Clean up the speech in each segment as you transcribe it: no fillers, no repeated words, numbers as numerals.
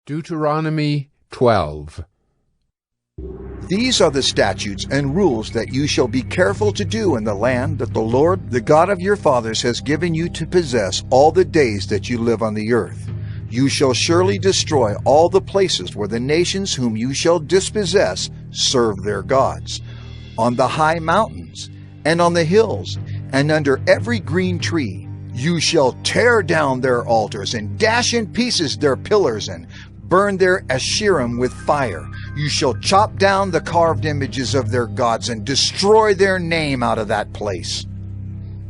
Deuteronomy 12. These are the statutes and rules that you shall be careful to do in the land that the Lord, the God of your fathers, has given you to possess all the days that you live on the earth. You shall surely destroy all the places where the nations whom you shall dispossess serve their gods, on the high mountains, and on the hills, and under every green tree. You shall tear down their altars, and dash in pieces their pillars, and burn their Asherim with fire. You shall chop down the carved images of their gods, and destroy their name out of that place.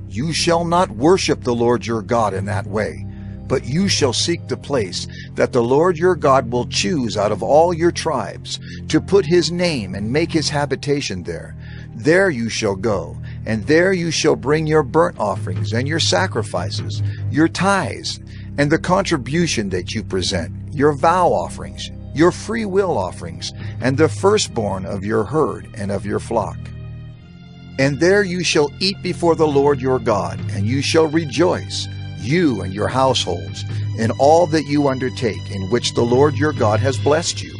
You shall not worship the Lord your God in that way, but you shall seek the place that the Lord your God will choose out of all your tribes, to put his name and make his habitation there. There you shall go, and there you shall bring your burnt offerings and your sacrifices, your tithes, and the contribution that you present, your vow offerings, your free will offerings, and the firstborn of your herd and of your flock. And there you shall eat before the Lord your God, and you shall rejoice, you and your households, in all that you undertake, in which the Lord your God has blessed you.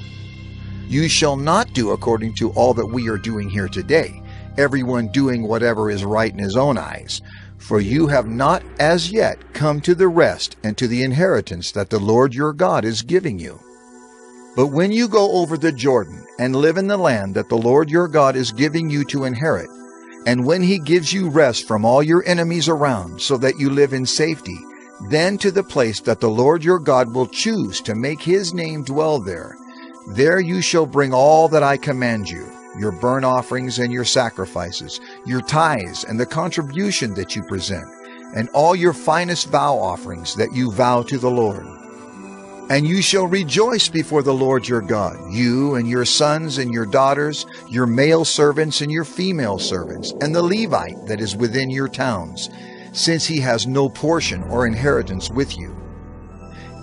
You shall not do according to all that we are doing here today, everyone doing whatever is right in his own eyes, for you have not as yet come to the rest and to the inheritance that the Lord your God is giving you. But when you go over the Jordan and live in the land that the Lord your God is giving you to inherit, and when he gives you rest from all your enemies around, so that you live in safety, then to the place that the Lord your God will choose to make his name dwell there, there you shall bring all that I command you, your burnt offerings and your sacrifices, your tithes and the contribution that you present, and all your finest vow offerings that you vow to the Lord. And you shall rejoice before the Lord your God, you and your sons and your daughters, your male servants and your female servants, and the Levite that is within your towns, since he has no portion or inheritance with you.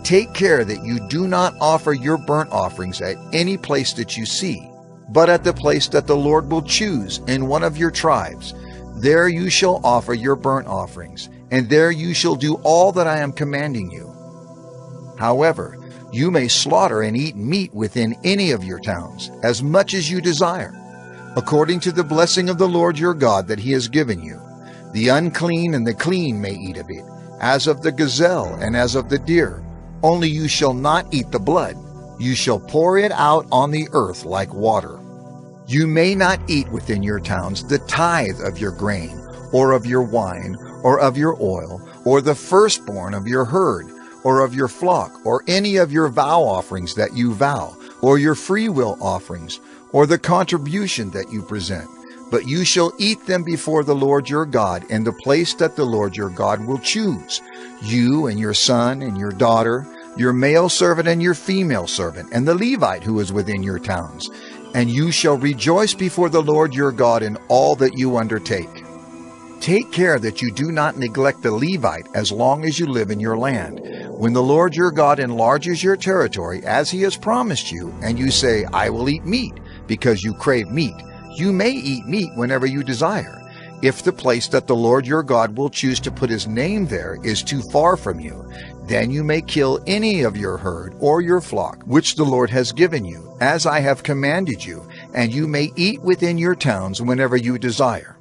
Take care that you do not offer your burnt offerings at any place that you see, but at the place that the Lord will choose in one of your tribes. There you shall offer your burnt offerings, and there you shall do all that I am commanding you. However, you may slaughter and eat meat within any of your towns, as much as you desire, according to the blessing of the Lord your God that he has given you. The unclean and the clean may eat of it, as of the gazelle and as of the deer. Only you shall not eat the blood. You shall pour it out on the earth like water. You may not eat within your towns the tithe of your grain, or of your wine, or of your oil, or the firstborn of your herd, or of your flock, or any of your vow offerings that you vow, or your freewill offerings, or the contribution that you present. But you shall eat them before the Lord your God in the place that the Lord your God will choose, you and your son and your daughter, your male servant and your female servant, and the Levite who is within your towns. And you shall rejoice before the Lord your God in all that you undertake. Take care that you do not neglect the Levite as long as you live in your land. When the Lord your God enlarges your territory as he has promised you, and you say, I will eat meat, because you crave meat, you may eat meat whenever you desire. If the place that the Lord your God will choose to put his name there is too far from you, then you may kill any of your herd or your flock, which the Lord has given you, as I have commanded you, and you may eat within your towns whenever you desire.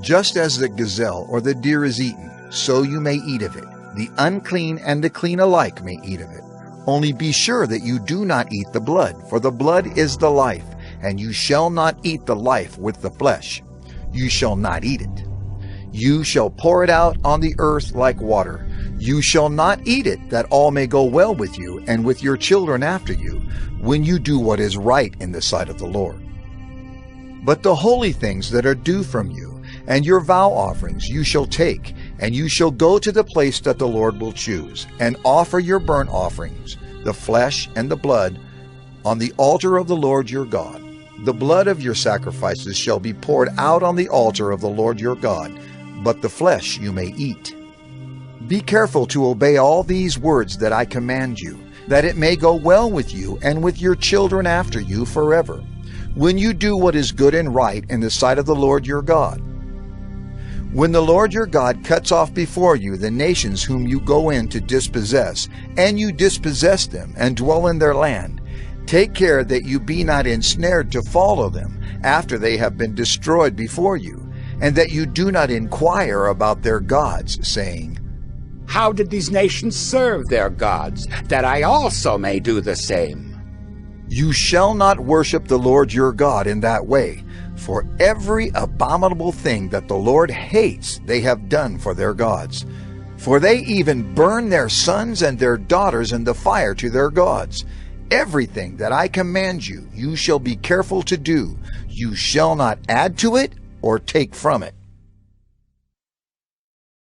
Just as the gazelle or the deer is eaten, so you may eat of it. The unclean and the clean alike may eat of it. Only be sure that you do not eat the blood, for the blood is the life, and you shall not eat the life with the flesh. You shall not eat it. You shall pour it out on the earth like water. You shall not eat it, that all may go well with you and with your children after you, when you do what is right in the sight of the Lord. But the holy things that are due from you, and your vow offerings you shall take, and you shall go to the place that the Lord will choose, and offer your burnt offerings, the flesh and the blood, on the altar of the Lord your God. The blood of your sacrifices shall be poured out on the altar of the Lord your God, but the flesh you may eat. Be careful to obey all these words that I command you, that it may go well with you and with your children after you forever, when you do what is good and right in the sight of the Lord your God. When the Lord your God cuts off before you the nations whom you go in to dispossess, and you dispossess them and dwell in their land, take care that you be not ensnared to follow them after they have been destroyed before you, and that you do not inquire about their gods, saying, How did these nations serve their gods, that I also may do the same? You shall not worship the Lord your God in that way, for every abominable thing that the Lord hates they have done for their gods. For they even burn their sons and their daughters in the fire to their gods. Everything that I command you, you shall be careful to do. You shall not add to it or take from it.